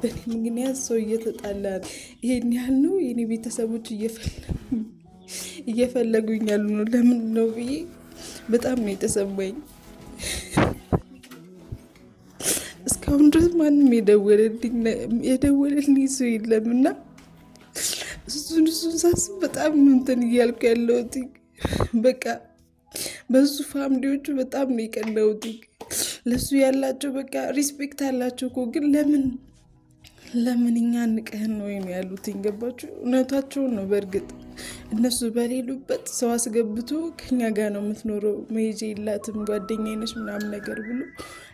በእኔ ምክንያት ሰው እየተጣላ ነው። ይሄን ያህል ነው የኔ ቤተሰቦች እየፈለጉኝ ያሉ ነው። ለምን ነው ብዬ በጣም ነው የተሰማኝ። እስካሁን ድረስ ማንም የደወለልኝ ሰው የለምና እሱን ሳስብ በጣም እንትን እያልኩ ያለሁት በቃ በሱ ፋሚሊዎቹ በጣም ነው የቀናሁት። ለሱ ያላቸው በቃ ሪስፔክት አላቸው እኮ ግን ለምን እኛ ንቀህን ነው ያሉት። ገባችሁ? እውነታቸውን ነው። በእርግጥ እነሱ በሌሉበት ሰው አስገብቶ ከኛ ጋር ነው የምትኖረው፣ መሄጃ የላትም፣ ጓደኛ ነች ምናምን ነገር ብሎ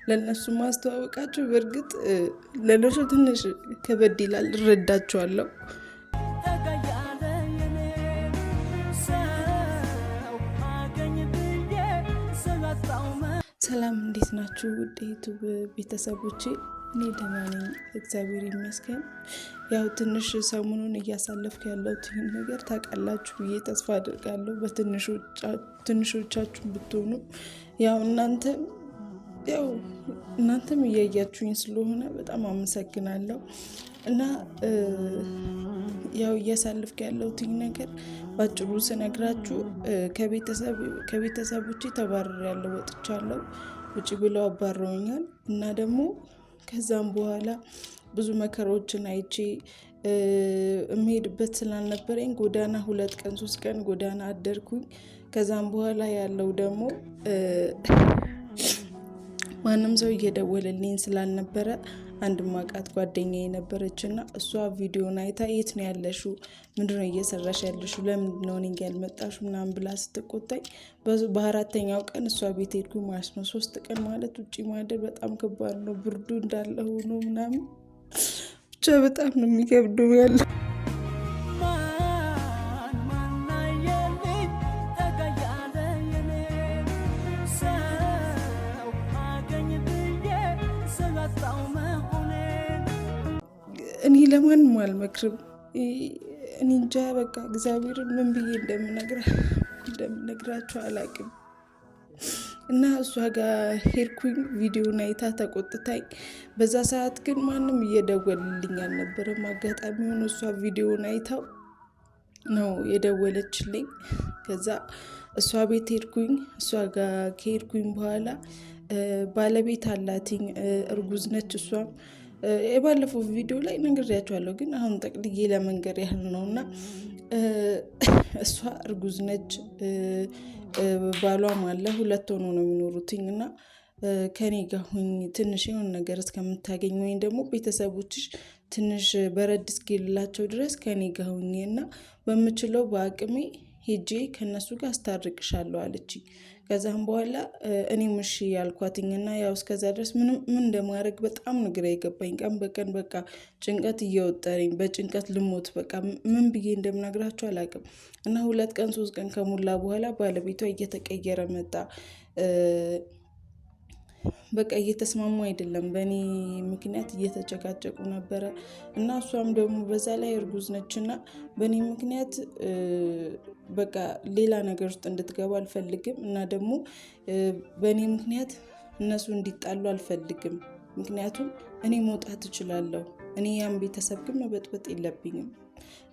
ለእነሱ ማስተዋወቃቸው በእርግጥ ለእነሱ ትንሽ ከበድ ይላል። እረዳቸዋለሁ። ሰላም፣ እንዴት ናችሁ ውድ ዩቱብ ቤተሰቦቼ? እኔ ደህና ነኝ እግዚአብሔር ይመስገን። ያው ትንሽ ሰሞኑን እያሳለፍኩ ያለሁት ነገር ታውቃላችሁ ብዬ ተስፋ አድርጋለሁ። በትንሾቻችሁ ብትሆኑ እናንተም እያያችሁኝ ስለሆነ በጣም አመሰግናለሁ። እና ያው እያሳለፍኩ ያለሁት ነገር ባጭሩ ስነግራችሁ ከቤተሰቦቼ ተባርሬያለሁ፣ ወጥቻለሁ። ውጪ ብለው አባረውኛል። እና ደግሞ ከዛም በኋላ ብዙ መከራዎችን አይቼ የምሄድበት ስላልነበረኝ ጎዳና 2 ቀን 3 ቀን ጎዳና አደርኩኝ። ከዛም በኋላ ያለው ደግሞ ማንም ሰው እየደወለልኝ ስላልነበረ አንድ ማቃት ጓደኛዬ ነበረችና እሷ ቪዲዮን አይታ የት ነው ያለሽው? ምንድነው እየሰራሽ ያለሽው? ለምንድን ነው እኔ ጋር ያልመጣሽው? ምናምን ብላ ስትቆጣኝ በ4ኛው ቀን እሷ ቤት ሄድኩ ማለት ነው። 3 ቀን ማለት ውጪ ማደር በጣም ከባድ ነው። ብርዱ እንዳለ ሆኖ ምናምን ብቻ በጣም ነው የሚከብደው ያለው። እኔ ለማንም አልመክርም። እኔ እንጃ በቃ እግዚአብሔርን ምን ብዬ እንደምነግራቸው አላውቅም። እና እሷ ጋር ሄድኩኝ። ቪዲዮን አይታ ተቆጥታኝ። በዛ ሰዓት ግን ማንም እየደወልልኝ አልነበረም። አጋጣሚ ሆኖ እሷ ቪዲዮን አይታው ነው የደወለችልኝ። ከዛ እሷ ቤት ሄድኩኝ። እሷ ጋር ከሄድኩኝ በኋላ ባለቤት አላትኝ፣ እርጉዝ ነች። እሷም የባለፈው ቪዲዮ ላይ ነግሬያቸዋለሁ፣ ግን አሁን ጠቅልዬ ለመንገር ያህል ነው። እና እሷ እርጉዝ ነች፣ ባሏም አለ። 2 ሆኖ ነው የሚኖሩትኝ። እና ከኔ ጋር ሁኝ ትንሽ የሆነ ነገር እስከምታገኝ ወይም ደግሞ ቤተሰቦችሽ ትንሽ በረድ እስኪልላቸው ድረስ ከኔ ጋር ሁኝ እና በምችለው በአቅሜ ሄጄ ከነሱ ጋር አስታርቅሻለሁ አለችኝ። ከዛም በኋላ እኔም እሺ ያልኳትኝና ያው እስከዛ ድረስ ምን እንደማድረግ በጣም ግራ የገባኝ፣ ቀን በቀን በቃ ጭንቀት እየወጠረኝ፣ በጭንቀት ልሞት፣ በቃ ምን ብዬ እንደምነግራቸው አላውቅም። እና 2 ቀን 3 ቀን ከሞላ በኋላ ባለቤቷ እየተቀየረ መጣ። በቃ እየተስማሙ አይደለም፣ በእኔ ምክንያት እየተጨቃጨቁ ነበረ። እና እሷም ደግሞ በዛ ላይ እርጉዝ ነችና በእኔ ምክንያት በቃ ሌላ ነገር ውስጥ እንድትገባ አልፈልግም። እና ደግሞ በእኔ ምክንያት እነሱ እንዲጣሉ አልፈልግም። ምክንያቱም እኔ መውጣት እችላለሁ። እኔ ያን ቤተሰብ ግን መበጥበጥ የለብኝም።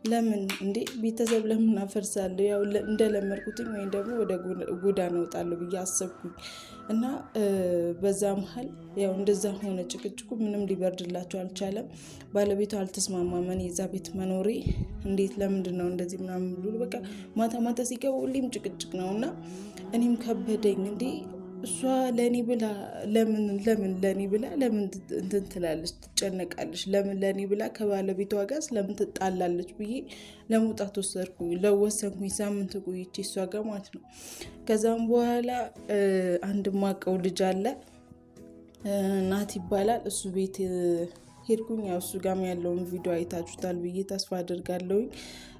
ለምን እንዴ ቤተሰብ ለምን አፈርሳለሁ? ያው እንደለመድኩትኝ ወይም ደግሞ ወደ ጎዳና እወጣለሁ ብዬ አሰብኩኝ። እና በዛ መሀል ያው እንደዛ ሆነ። ጭቅጭቁ ምንም ሊበርድላቸው አልቻለም። ባለቤቷ አልተስማማም። እኔ እዛ ቤት መኖሬ እንዴት ለምንድን ነው እንደዚህ ምናምን ብሎ በቃ ማታ ማታ ሲገባ ሁሌም ጭቅጭቅ ነው። እና እኔም ከበደኝ። እንዴ እሷ ለእኔ ብላ ለምን ለእኔ ብላ ለምን እንትን ትላለች፣ ትጨነቃለች? ለምን ለእኔ ብላ ከባለቤቷ ጋር ለምን ትጣላለች ብዬ ለመውጣት ወሰንኩኝ። ሳምንት ቆይቼ እሷ ጋር ማለት ነው። ከዛም በኋላ አንድ ማቀው ልጅ አለ፣ ናት ይባላል። እሱ ቤት ሄድኩኝ። ያው እሱ ጋም ያለውን ቪዲዮ አይታችሁታል ብዬ ተስፋ አድርጋለሁኝ።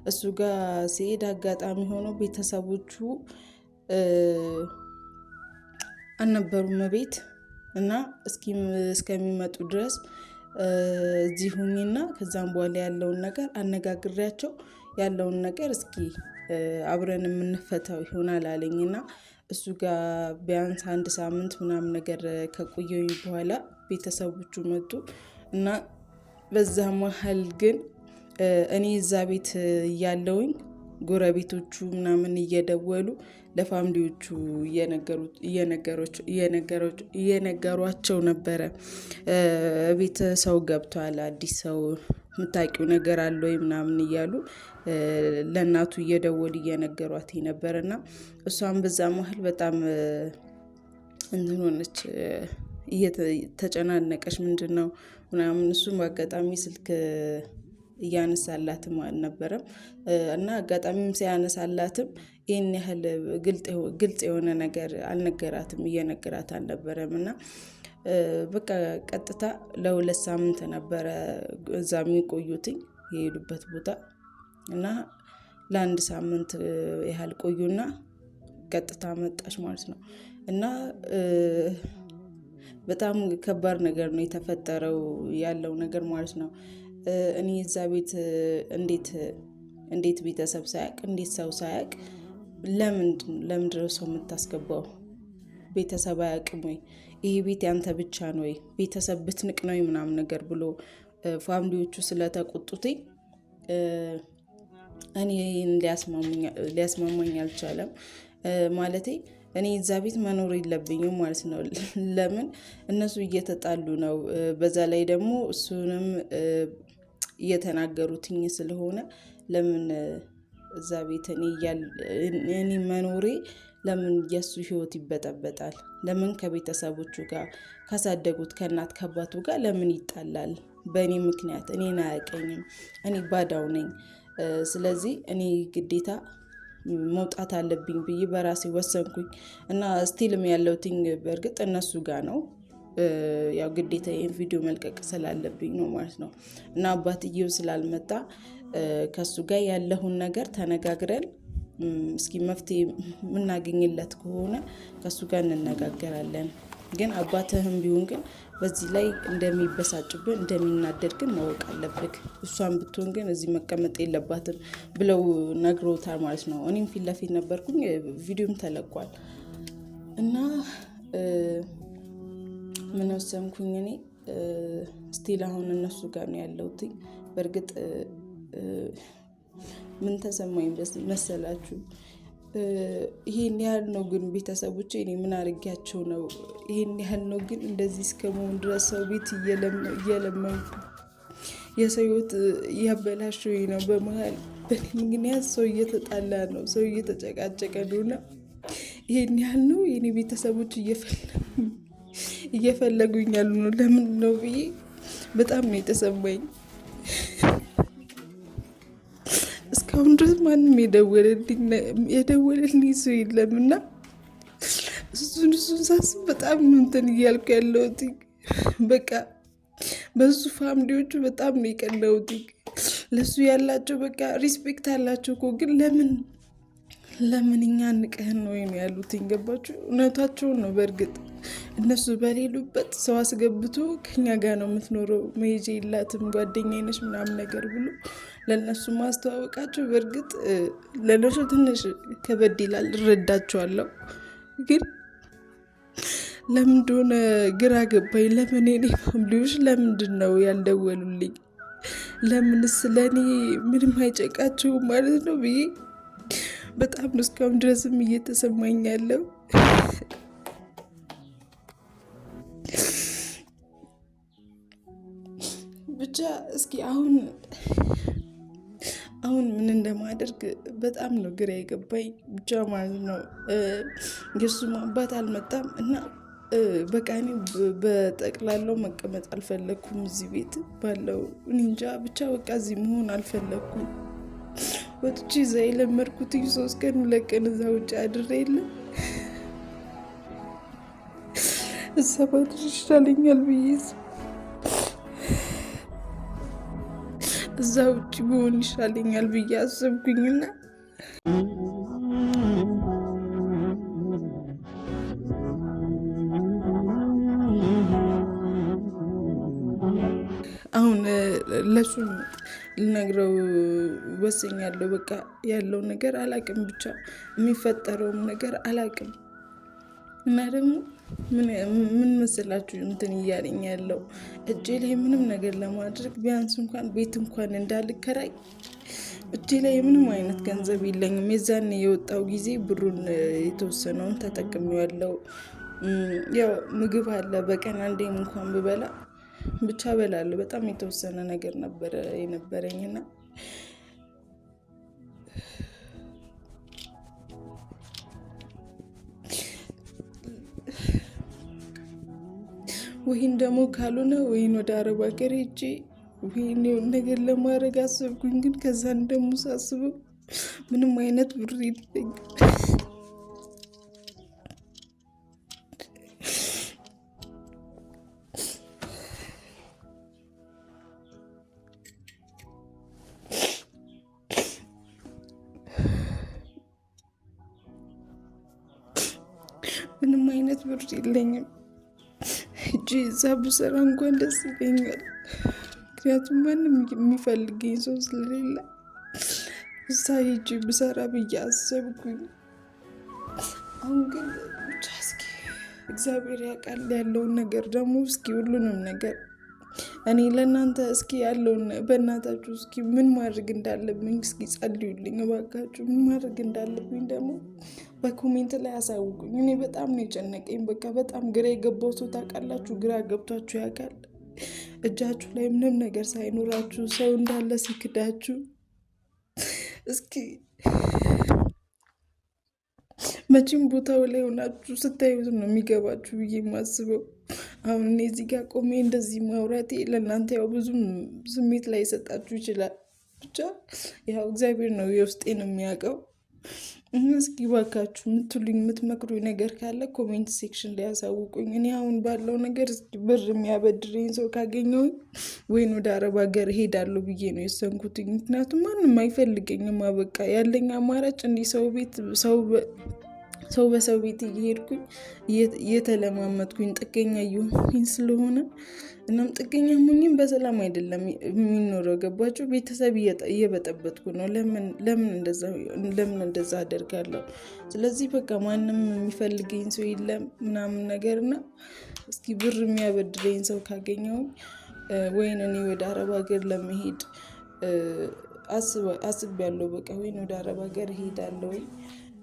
እሱ ጋር ሲሄድ አጋጣሚ ሆኖ ቤተሰቦቹ አልነበሩም ቤት። እና እስከሚመጡ ድረስ እዚህ ሁኝና ከዛም በኋላ ያለውን ነገር አነጋግሬያቸው ያለውን ነገር እስኪ አብረን የምንፈታው ይሆናል አለኝና እሱ ጋር ቢያንስ 1 ሳምንት ምናምን ነገር ከቆየሁኝ በኋላ ቤተሰቦቹ መጡ እና በዛ መሀል ግን እኔ እዛ ቤት ያለውኝ ጎረቤቶቹ ምናምን እየደወሉ ለፋሚሊዎቹ እየነገሯቸው ነበረ። ቤት ሰው ገብቷል፣ አዲስ ሰው የምታውቂው ነገር አለ ወይ ምናምን እያሉ ለእናቱ እየደወሉ እየነገሯት ነበር። እና እሷም በዛ መሀል በጣም እንትን ሆነች፣ እየተጨናነቀች ምንድን ነው ምናምን። እሱም በአጋጣሚ ስልክ እያነሳላትም አልነበረም እና አጋጣሚም ሲያነሳላትም ይህን ያህል ግልጽ የሆነ ነገር አልነገራትም፣ እየነገራት አልነበረም። እና በቃ ቀጥታ ለ2 ሳምንት ነበረ እዛ የሚቆዩትኝ የሄዱበት ቦታ እና ለ1 ሳምንት ያህል ቆዩና ቀጥታ መጣች ማለት ነው። እና በጣም ከባድ ነገር ነው የተፈጠረው ያለው ነገር ማለት ነው። እኔ እዛ ቤት እንዴት ቤተሰብ ሳያውቅ እንዴት ሰው ሳያውቅ ለምንድነው ሰው የምታስገባው? ቤተሰብ አያውቅም ወይ? ይሄ ቤት ያንተ ብቻ ነው ወይ? ቤተሰብ ብትንቅ ነው ምናምን ነገር ብሎ ፋሚሊዎቹ ስለተቆጡትኝ እኔ ሊያስማማኝ አልቻለም። ማለቴ እኔ እዛ ቤት መኖር የለብኝም ማለት ነው። ለምን እነሱ እየተጣሉ ነው፣ በዛ ላይ ደግሞ እሱንም እየተናገሩትኝ ስለሆነ ለምን እዛ ቤት እኔ መኖሬ ለምን የሱ ህይወት ይበጠበጣል? ለምን ከቤተሰቦቹ ጋር ካሳደጉት ከእናት ከአባቱ ጋር ለምን ይጣላል? በእኔ ምክንያት እኔን አያውቀኝም፣ እኔ ባዳው ነኝ። ስለዚህ እኔ ግዴታ መውጣት አለብኝ ብዬ በራሴ ወሰንኩኝ እና ስቲልም ያለሁትኝ በእርግጥ እነሱ ጋር ነው። ያው ግዴታ ይህን ቪዲዮ መልቀቅ ስላለብኝ ነው ማለት ነው። እና አባትየው ስላልመጣ ከሱ ጋር ያለውን ነገር ተነጋግረን እስኪ መፍትሄ የምናገኝለት ከሆነ ከሱ ጋር እንነጋገራለን። ግን አባትህም ቢሆን ግን በዚህ ላይ እንደሚበሳጭብን እንደሚናደድ ግን ማወቅ አለብህ። እሷን ብትሆን ግን እዚህ መቀመጥ የለባትም ብለው ነግሮታል ማለት ነው። እኔም ፊት ለፊት ነበርኩኝ፣ ቪዲዮም ተለቋል። እና ምን ወሰንኩኝ እኔ ስቲል አሁን እነሱ ጋር ነው ያለሁት። በእርግጥ ምን ተሰማኝ መሰላችሁ? ይሄን ያህል ነው ግን ቤተሰቦቼ እኔ ምን አድርጊያቸው ነው? ይሄን ያህል ነው ግን እንደዚህ እስከመሆን ድረስ ሰው ቤት እየለመንኩ የሰው ሕይወት እያበላሸው ነው። በመሀል በእኔ ምክንያት ሰው እየተጣላ ነው፣ ሰው እየተጨቃጨቀ ነው። እና ይሄን ያህል ነው የኔ ቤተሰቦች እየፈለጉኝ ያሉ ነው። ለምን ነው ብዬ በጣም ነው የተሰማኝ። እስካሁን ድረስ ማንም የደወለልኝ ሰው የለም። እና እሱን ሳስብ በጣም እንትን እያልኩ ያለሁት በቃ በሱ ፋሚሊዎቹ በጣም ነው የቀለሁት። ለሱ ያላቸው በቃ ሪስፔክት አላቸው እኮ ግን ለምን እኛ ንቀህን ነው ያሉት? ገባችሁ? እውነታቸውን ነው። በእርግጥ እነሱ በሌሉበት ሰው አስገብቶ ከኛ ጋር ነው የምትኖረው፣ መሄጃ የላትም፣ ጓደኛ ነሽ ምናምን ነገር ብሎ ለእነሱ ማስተዋወቃቸው በእርግጥ ለእነሱ ትንሽ ከበድ ይላል፣ እረዳቸዋለሁ። ግን ለምን እንደሆነ ግራ ገባኝ። ለምን የኔ ፋሚሊዎች ለምንድን ነው ያልደወሉልኝ? ለምንስ ለእኔ ምንም አይጨቃቸውም ማለት ነው ብዬ በጣም ነው እስካሁን ድረስም እየተሰማኝ ያለው። ብቻ እስኪ አሁን ምን እንደማደርግ በጣም ነው ግራ የገባኝ ብቻ ማለት ነው። የእሱም አባት አልመጣም እና በቃ እኔ በጠቅላላው መቀመጥ አልፈለኩም እዚህ ቤት ባለው እንጃ ብቻ በቃ እዚህ መሆን አልፈለኩም። ወጥቼ እዛ የለመድኩት 3 ቀን 2 ቀን እዛ ውጭ አድሬ የለም እዛ ባድር ይሻለኛል ብዬ እዛ ውጭ መሆን ይሻለኛል ብዬ አሰብኩኝና አሁን ለሱ ልነግረው ወስኛለሁ። በቃ ያለው ነገር አላቅም፣ ብቻ የሚፈጠረውም ነገር አላቅም። እና ደግሞ ምን መስላችሁ እንትን እያለኝ ያለው እጄ ላይ ምንም ነገር ለማድረግ ቢያንስ እንኳን ቤት እንኳን እንዳልከራይ እጄ ላይ ምንም አይነት ገንዘብ የለኝም። የዛን የወጣው ጊዜ ብሩን የተወሰነውን ተጠቅሜዋለሁ። ያው ምግብ አለ በቀን አንዴም እንኳን ብበላ ብቻ በላለሁ። በጣም የተወሰነ ነገር ነበረ የነበረኝና ወይን ደግሞ ካልሆነ ወይን ወደ አረብ ሀገር ሄጄ ወይን ነገር ለማድረግ አሰብኩኝ። ግን ከዛን ደግሞ ሳስበው ምንም አይነት ብር የለኝም። ምንም አይነት ብር የለኝም። እጂ እዛ ብሰራ እንኳን ደስ ይለኛል። ምክንያቱም ማንም የሚፈልገኝ ሰው ስለሌለ እዛ ሄጄ ብሰራ ብዬ አሰብኩኝ። አሁን ግን ብቻ እስኪ እግዚአብሔር ያውቃል ያለውን ነገር ደግሞ እስኪ ሁሉንም ነገር እኔ ለእናንተ እስኪ ያለውን በእናታችሁ እስኪ ምን ማድረግ እንዳለብኝ እስኪ ጸልዩልኝ እባካችሁ። ምን ማድረግ እንዳለብኝ ደግሞ በኮሜንት ላይ አሳውቁኝ። እኔ በጣም ነው የጨነቀኝ። በቃ በጣም ግራ የገባው ሰው ታውቃላችሁ፣ ግራ ገብቷችሁ ያውቃል? እጃችሁ ላይ ምንም ነገር ሳይኖራችሁ ሰው እንዳለ ሲክዳችሁ እስኪ መቼም ቦታው ላይ ሆናችሁ ስታዩት ነው የሚገባችሁ ብዬ የማስበው። አሁን እኔ እዚህ ጋር ቆሜ እንደዚህ ማውራቴ ለእናንተ ያው ብዙም ስሜት ላይ ይሰጣችሁ ይችላል። ብቻ ያው እግዚአብሔር ነው የውስጤን የሚያውቀው። እስኪ ባካችሁ የምትሉኝ የምትመክሩኝ ነገር ካለ ኮሜንት ሴክሽን ላይ ያሳውቁኝ። እኔ አሁን ባለው ነገር ብር የሚያበድረኝ ሰው ካገኘሁኝ ወይን ወደ አረብ ሀገር እሄዳለሁ ብዬ ነው የወሰንኩትኝ። ምክንያቱም ማንም አይፈልገኝም። በቃ ያለኝ አማራጭ እንዲህ ሰው በሰው ቤት እየሄድኩኝ እየተለማመጥኩኝ ጥገኛ እየሆንኩኝ ስለሆነ እናም ጥገኛ ሆኜም በሰላም አይደለም የሚኖረው። ገባችሁ? ቤተሰብ እየበጠበጥኩ ነው። ለምን እንደዛ አደርጋለሁ? ስለዚህ በቃ ማንም የሚፈልገኝ ሰው የለም ምናምን ነገርና እስኪ ብር የሚያበድረኝ ሰው ካገኘው ወይን እኔ ወደ አረብ ሀገር ለመሄድ አስቤያለሁ። በቃ ወይን ወደ አረብ ሀገር እሄዳለሁ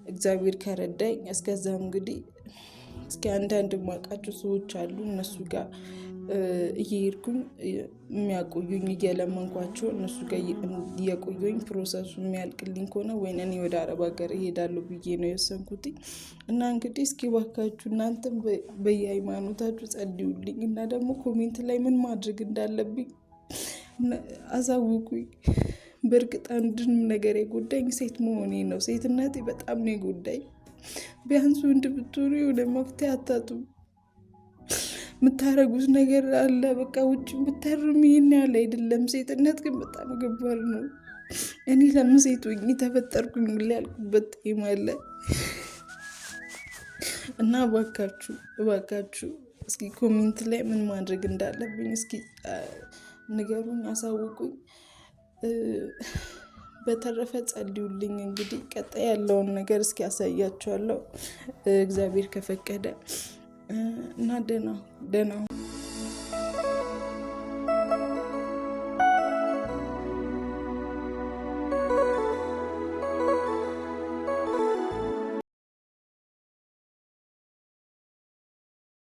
እግዚአብሔር ከረዳኝ። እስከዛም እንግዲህ እስኪ አንዳንድ የማውቃቸው ሰዎች አሉ እነሱ ጋር እየሄድኩኝ የሚያቆዩኝ እየለመንኳቸው እነሱ ጋር እየቆዩኝ ፕሮሰሱ የሚያልቅልኝ ከሆነ ወይን እኔ ወደ አረብ ሀገር እሄዳለሁ ብዬ ነው የወሰንኩት። እና እንግዲህ እስኪ ባካችሁ እናንተም በየሃይማኖታችሁ ጸልዩልኝ እና ደግሞ ኮሜንት ላይ ምን ማድረግ እንዳለብኝ አሳውቁኝ። በእርግጥ አንድንም ነገር የጎዳኝ ሴት መሆኔ ነው። ሴትነቴ በጣም ነው የጎዳኝ። ቢያንስ ወንድ ብትሆኑ የሆነ መፍትሄ አታጡም። የምታረጉት ነገር አለ። በቃ ውጭ ብታርም ይሄን ያለ አይደለም። ሴትነት ግን በጣም ገባር ነው። እኔ ለምን ሴት ሆኜ ተፈጠርኩኝ ያልኩበት ይማለ እና እባካችሁ እስኪ ኮሜንት ላይ ምን ማድረግ እንዳለብኝ እስኪ ንገሩኝ፣ አሳውቁኝ። በተረፈ ጸልዩልኝ። እንግዲህ ቀጣይ ያለውን ነገር እስኪ ያሳያችኋለሁ እግዚአብሔር ከፈቀደ እና ደህና